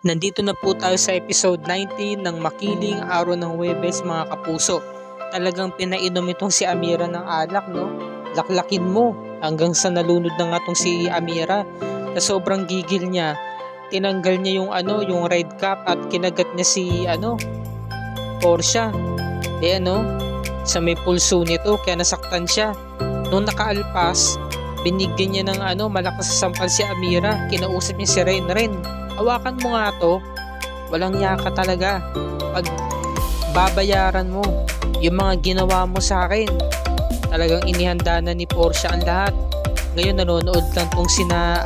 Nandito na po tayo sa episode 19 ng Makiling Araw ng Huwebes mga kapuso. Talagang pinainom itong si Amira ng alak, no? Laklakin mo hanggang sa nalunod na nga itong si Amira. Na sobrang gigil niya, tinanggal niya yung red cap at kinagat niya si Portia. Sa may pulso nito kaya nasaktan siya. Nung nakaalpas, binigyan niya ng malakas sa sampal si Amira. Kinausap niya si Ren. Hawakan mo nga to, walang yaka talaga. Pag babayaran mo yung mga ginawa mo sa akin. Talagang inihanda na ni Portia ang lahat. Ngayon nanonood lang tong sina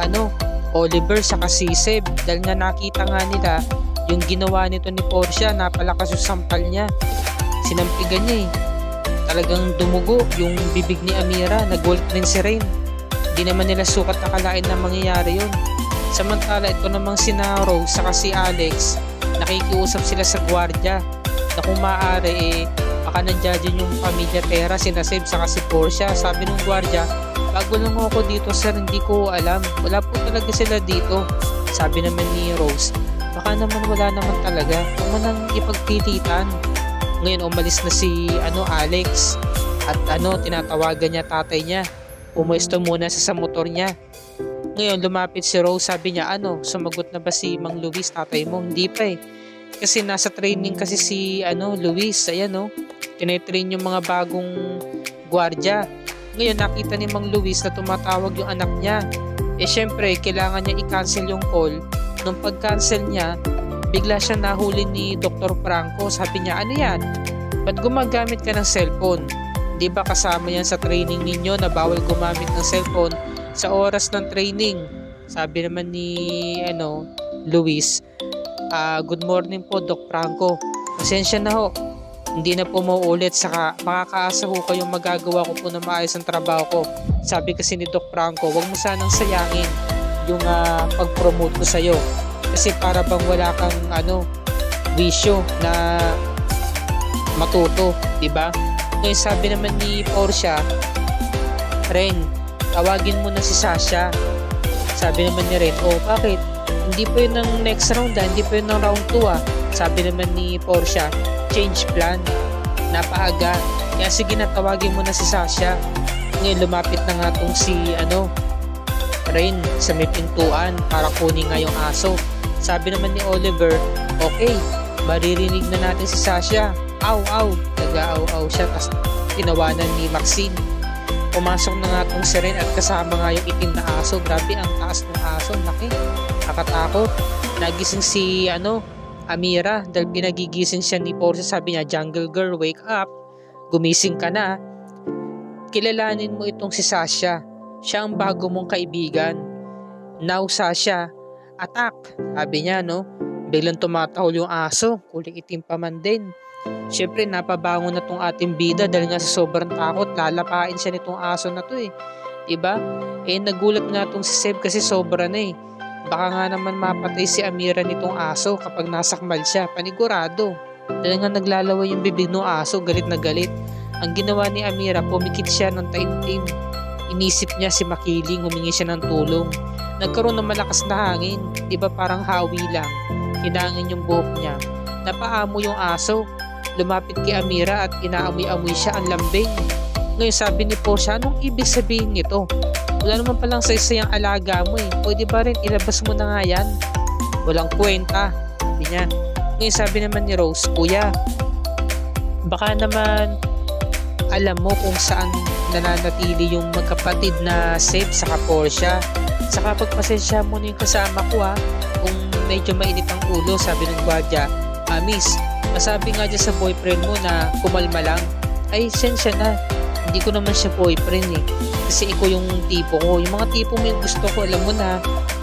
Oliver saka si Seb, dahil nga nakita nga nila yung ginawa nito ni Portia, napalakas yung sampal niya. Sinampigan niya Talagang dumugo yung bibig ni Amira, nagulat din si Rain. Di naman nila sukat nakalain na mangyayari yun. Samantala ito namang sina Rose saka si Alex, nakikiusap sila sa gwardiya na kung maaari baka nandiyan yung pamilya Pera, sina Seb saka si Portia. Sabi ng gwardiya, bago lang ako dito sir, hindi ko alam, wala po talaga sila dito. Sabi naman ni Rose, baka naman wala naman talaga, huwag mo nang ipagpilitan. Ngayon umalis na si Alex at tinatawagan niya tatay niya, pumuesto muna sa motor niya. Ngayon lumapit si Rose, sabi niya, sumagot na ba si Mang Luis, tatay mo? Hindi pa kasi nasa training kasi si Luis. Ayan tinetrain yung mga bagong gwardiya. Ngayon nakita ni Mang Luis na tumatawag yung anak niya. Syempre kailangan niya i-cancel yung call. Nung pag-cancel niya, bigla siya nahuli ni Dr. Franco. Sabi niya, ano yan? Ba't gumagamit ka ng cellphone? Di ba kasama yan sa training ninyo na bawal gumamit ng cellphone sa oras ng training? Sabi naman ni Luis, good morning po Doc Franco, pasensya na ho, hindi na po mauulit, saka makakaasa ho kayong magagawa ko po na maayos ang trabaho ko. Sabi kasi ni Doc Franco, wag mo sanang sayangin yung pag-promote ko sa'yo, kasi para bang wala kang wisyo na matuto, diba? Ngayon sabi naman ni Portia, Ren, tawagin mo na si Sasha. Sabi naman ni Ren, bakit? Hindi pa yun ng next round hindi pa yun ng round 2 Sabi naman ni Portia, change plan, napaaga, kaya sige na, tawagin mo na si Sasha. Ngayon lumapit na nga tong si Ren sa may pintuan para kunin nga yung aso. Sabi naman ni Oliver, okay, maririnig na natin si Sasha. Aw, nag-aaw-aw siya, tapos tinawanan ni Maxine. Pumasok na nga itong si Ren at kasama nga yung itim na aso. Grabe ang taas ng aso, laki, nakatakot. Nagising si Amira dahil pinagigising siya ni Portia. Sabi niya, Jungle Girl, wake up, gumising ka na. Kilalanin mo itong si Sasha, siya ang bago mong kaibigan. Now Sasha, attack, sabi niya. Biglang tumatahol yung aso, kuling itim pa man din. Siyempre napabangon na tong ating bida dahil nga sa sobrang takot, lalapain siya nitong aso na to diba? Nagulat nga tong si Seb kasi sobra na baka nga naman mapatay si Amira nitong aso kapag nasakmal siya, panigurado. Dahil nga naglalaway yung bibig ng aso, galit na galit. Ang ginawa ni Amira, pumikit siya ng taimtim. Inisip niya si Makiling, humingi siya ng tulong. Nagkaroon ng malakas na hangin, diba parang hawi lang. Hinangin yung buhok niya. Napaamo yung aso. Lumapit kay Amira at inaamoy-amoy siya ang lambing. Ngayon sabi ni Portia, anong ibig sabihin nito? Wala naman palang sa isa yung alaga mo Pwede ba rin ilabas mo na nga yan? Walang kwenta, sabi niya. Ngayon sabi naman ni Rose, kuya, baka naman alam mo kung saan nananatili yung magkapatid na Seb saka Portia. Saka pagpasensya mo na yung kasama ko kung medyo mainit ang ulo. Sabi ng gwardiya, miss, masabi nga dyan sa boyfriend mo na kumalma lang. Ay, sensya na, hindi ko naman siya boyfriend kasi ikaw yung tipo ko. Yung mga tipo mo yung gusto ko, alam mo na,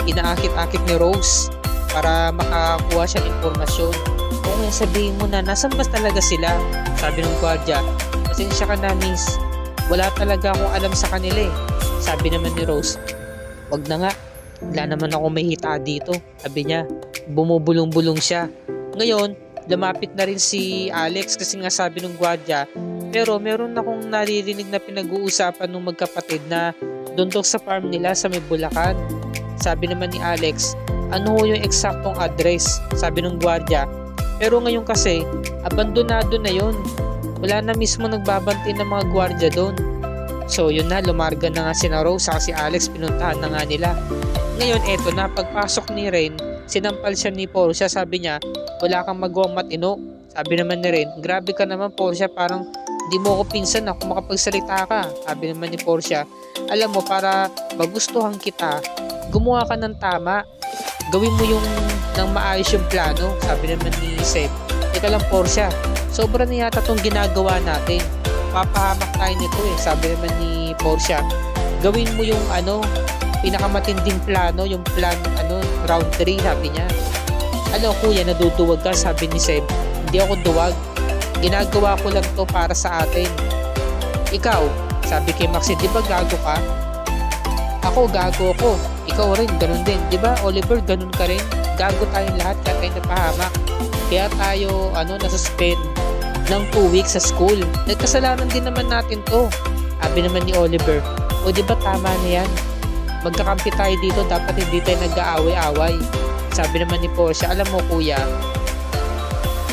inaakit-akit ni Rose para makakuha siya ng impormasyon. Kung nga sabihin mo na, nasan ba talaga sila? Sabi ng gwardiya, pasensya ka na miss, wala talaga akong alam sa kanila Sabi naman ni Rose, wag na nga, wala naman ako may hita dito. Sabi niya, bumubulong-bulong siya. Ngayon, lumapit na rin si Alex kasi nga sabi ng gwardiya, pero meron akong naririnig na pinag-uusapan ng magkapatid na doon sa farm nila sa may Bulacan. Sabi naman ni Alex, ano yung eksaktong address, sabi ng gwardiya. Pero ngayon kasi, abandonado na yon. Wala na mismo nagbabantay ng mga gwardiya doon. So yun na, lumarga na nga si Rose at si Alex, pinuntahan na nga nila. Ngayon eto na, pagpasok ni Rain, sinampal siya ni Portia, sabi niya, wala kang magawang matino. Sabi naman ni Rain, grabe ka naman Portia, parang di mo ako pinsan na kung makapagsalita ka. Sabi naman ni Portia, alam mo, para magustuhan kita, gumawa ka ng tama. Gawin mo yung nang maayos yung plano. Sabi naman ni Seb, teka lang Portia, sobra na yata itong ginagawa natin. Papahamak tayo nito eh. Sabi naman ni Portia, gawin mo yung pinakamatinding plano, yung plan round 3, sabi niya. Kuya, naduduwag ka, sabi ni Seb. Hindi ako duwag. Ginagawa ko lang to para sa atin. Ikaw, sabi kay Maxine, di ba gago ka? Ako, gago ko. Ikaw rin, ganun din. Di ba Oliver, ganun ka rin? Gago tayong lahat, kaya tayo napahamak. Kaya tayo, nasuspend ng 2 weeks sa school. Nagkasalanan din naman natin to. Sabi naman ni Oliver, o di ba tama na yan? Magkakampi tayo dito, dapat hindi tayo nag-aaway-away. Sabi naman ni Portia, alam mo kuya,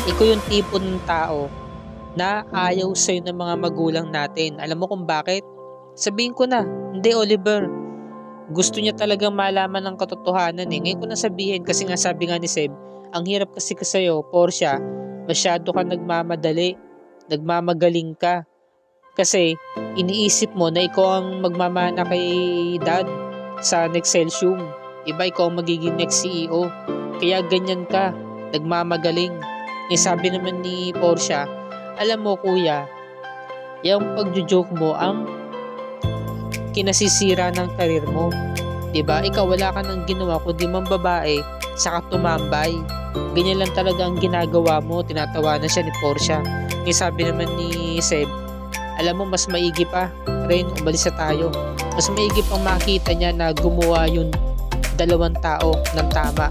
ikaw yung tipo ng tao na ayaw sa'yo ng mga magulang natin. Alam mo kung bakit? Sabihin ko na, hindi Oliver. Gusto niya talagang malaman ng katotohanan eh. Ngayon ko na sabihin kasi nga sabi nga ni Seb, ang hirap kasi sa'yo, Portia, masyado ka nagmamadali, nagmamagaling ka. Kasi iniisip mo na ikaw ang magmamana kay dad sa Nexcelsium. Iba ikaw ang magiging next CEO. Kaya ganyan ka, nagmamagaling. Sabi naman ni Portia, alam mo kuya, yung pagjo-joke mo ang kinasisira ng karir mo. Diba? Ikaw wala ka nang ginawa kundi mambabae saka tumambay. Ganyan lang talaga ang ginagawa mo. Tinatawanan siya ni Portia. Sabi naman ni Seb, alam mo mas maigi pa Rain, umalis na tayo. Mas maigi pang makita niya na gumawa yung 2 tao ng tama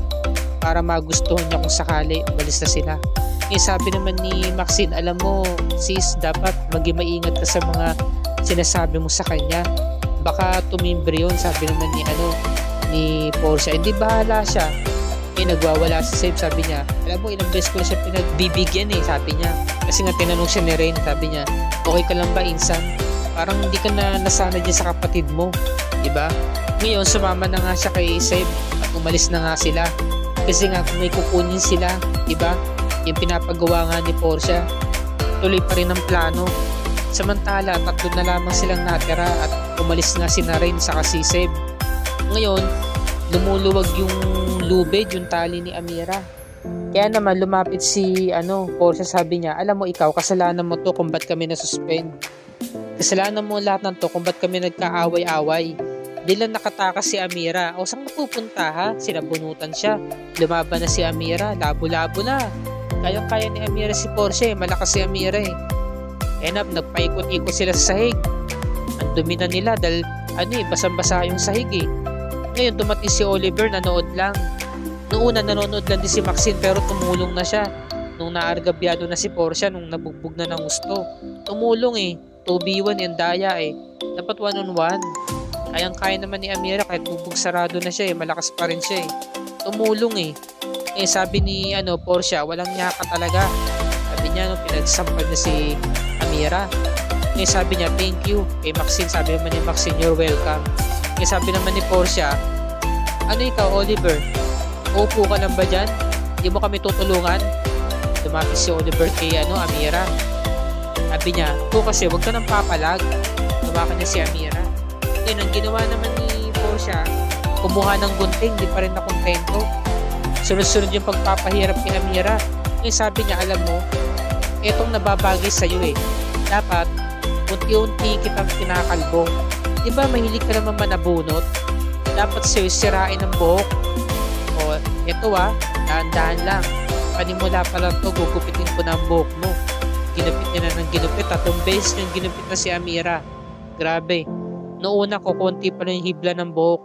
para magustuhan niya kung sakali umalis na sila. Sabi naman ni Maxine, alam mo sis, dapat maging maingat ka sa mga sinasabi mo sa kanya. Baka tumimbre yun. Sabi naman ni Portia, hindi bahala siya. Nagwawala si Seb, sabi niya, alam mo ilang beses ko na siya pinagbibigyan sabi niya. Kasi nga tinanong siya ni Rain, sabi niya, okay ka lang ba insan? Parang hindi ka na nasanay dyan sa kapatid mo, diba? Ngayon sumama na nga siya kay Seb at umalis na nga sila. Kasi nga kung may kukunin sila, diba? Yung pinapagawa nga ni Portia, tuloy pa rin ang plano. Samantala, 3 na lamang silang natira at umalis nga si Rain sa si Seb. Ngayon, lumuluwag yung lubid, yung tali ni Amira. Kaya naman lumapit si Portia, sabi niya, alam mo ikaw, kasalanan mo to kung ba't kami nasuspend. Kasalanan mo lahat ng to kung ba't kami nagkaaway-away. Di lang nakatakas si Amira. O saan napupunta ha? Sinabunutan siya. Lumaban na si Amira. Labo-labo na. Kayang-kaya ni Amira si Portia malakas si Amira nagpaikot-ikot sila sa sahig. Ang dumi na nila dahil basang-basa yung sahig Ngayon dumating si Oliver, nanood lang. Noong una nanonood lang din si Maxine pero tumulong na siya. Nung naargabyado na si Portia, nung nabugbog na ng gusto. Tumulong 2v1 yung daya Dapat 1-on-1. Kayang-kaya naman ni Amira kahit bubog sarado na siya malakas pa rin siya Tumulong sabi ni Portia, walang nyaka talaga. Sabi niya pinagsampal na si Amira. Sabi niya, thank you kay Maxine. Sabi naman ni Maxine, you're welcome. Sabi naman ni Portia, ikaw Oliver, upo ka lang ba dyan? Di mo kami tutulungan? Lumapit si Oliver kay Amira. Sabi niya, kasi wag ka nang papalag. Tumakan niya si Amira. Ang ginawa naman ni Portia, kumuha ng gunting, di pa rin nakontento. Sunod-sunod yung pagpapahirap kay Amira. Sabi niya, alam mo, etong nababagay sa'yo dapat unti-unti kitang kinakalbo. Diba mahilig ka naman manabunot? Dapat sa'yo sirain ang buhok. O eto dahan-dahan lang. Panimula pa lang to, gugupitin ko na ang buhok mo. Ginupit niya na ng ginupit. 3 beses niyang ginupit na si Amira. Grabe. Noong una ko, konti pa lang yung hibla ng buhok.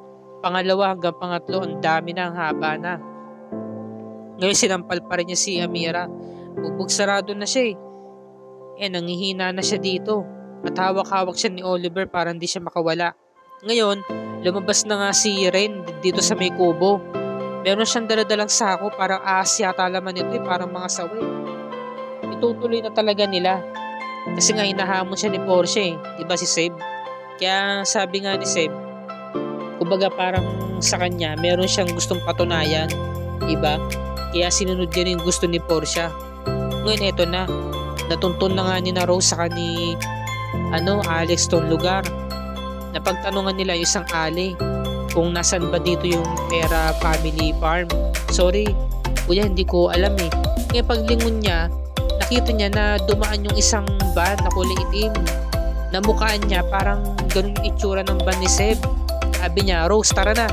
Pangalawa hanggang pangatlo, ang dami na, ang haba na. Ngayon sinampal pa rin niya si Amira. Bubog sarado na siya nangihina na siya dito. At hawak-hawak siya ni Oliver para hindi siya makawala. Ngayon, lumabas na nga si Rain dito sa may kubo. Meron siyang daladalang sako, parang ahas yata laman nito parang mga sawi. Itutuloy na talaga nila. Kasi nga hinahamon siya ni Porsche diba si Seb? Kaya sabi nga ni Seb, kumbaga parang sa kanya meron siyang gustong patunayan, diba? Kaya sinunod niya yung gusto ni Porsche. Ngayon eto na, natuntun na nga ni na Rose sa ni Alex tong lugar. Napagtanungan nila yung isang ali kung nasan ba dito yung Pera Family Farm. Sorry kuya, hindi ko alam eh. Ngayon paglingon niya, nakita niya na dumaan yung isang van na kulay itim. Namukhaan niya parang ganun yung itsura ng van ni Seb. Sabi niya, Rose tara na,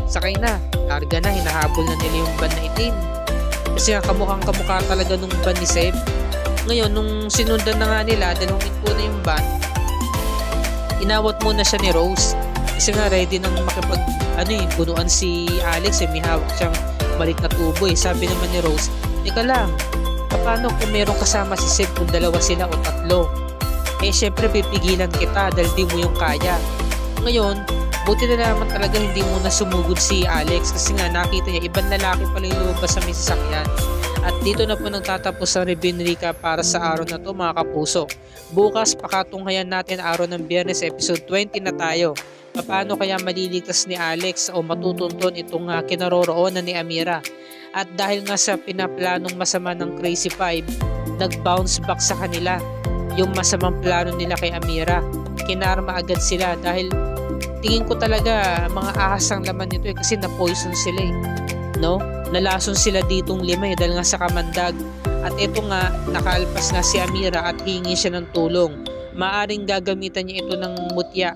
sakay na. Larga na, hinahabol na nila yung van na itim. Kasi nga kamukhang kamukha talaga nung van ni Seb. Ngayon nung sinundan na nga nila, dalawin po na yung van, inawat muna siya ni Rose. Kasi nga ready nang makipag bunuan si Alex may hawak siyang malit na tubo Sabi naman ni Rose, teka lang, paano kung merong kasama si Seb kung dalawa sila o tatlo? Syempre pipigilan kita dahil di mo yung kaya. Ngayon, buti na naman talaga hindi muna sumugod si Alex kasi nga nakita niya ibang lalaki pala yung lumabas sa may sasakyan. At dito na po nagtatapos ang review ni Rica para sa araw na to mga kapuso. Bukas pakatunghayan natin araw ng Biyernes episode 20 na tayo. Paano kaya maliligtas ni Alex o matutunton itong kinaroroonan ni Amira? At dahil nga sa pinaplanong masama ng Crazy Five, nag-bounce back sa kanila yung masamang plano nila kay Amira. Kinarma agad sila dahil tingin ko talaga mga ahas ang laman nito kasi na-poison sila no? Nalason sila ditong 5 dahil nga sa kamandag. At ito nga, nakaalpas nga si Amira at hingi siya ng tulong. Maaring gagamitan niya ito ng mutya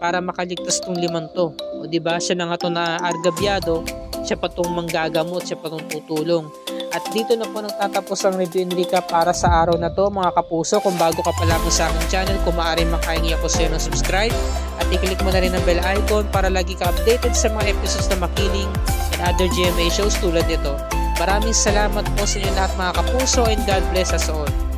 para makaligtas tong 5 to. O diba, siya na nga to na argabyado, siya pa tong manggagamot, siya pa tong tutulong. At dito na po nagtatapos ang review ni Rica para sa araw na to mga kapuso. Kung bago ka pa lamang sa aking channel, kung maaari makahingi ako sa iyo ng subscribe at i-click mo na rin ang bell icon para lagi ka updated sa mga episodes na Makiling and other GMA shows tulad nito. Maraming salamat po sa inyo lahat mga kapuso and God bless us all.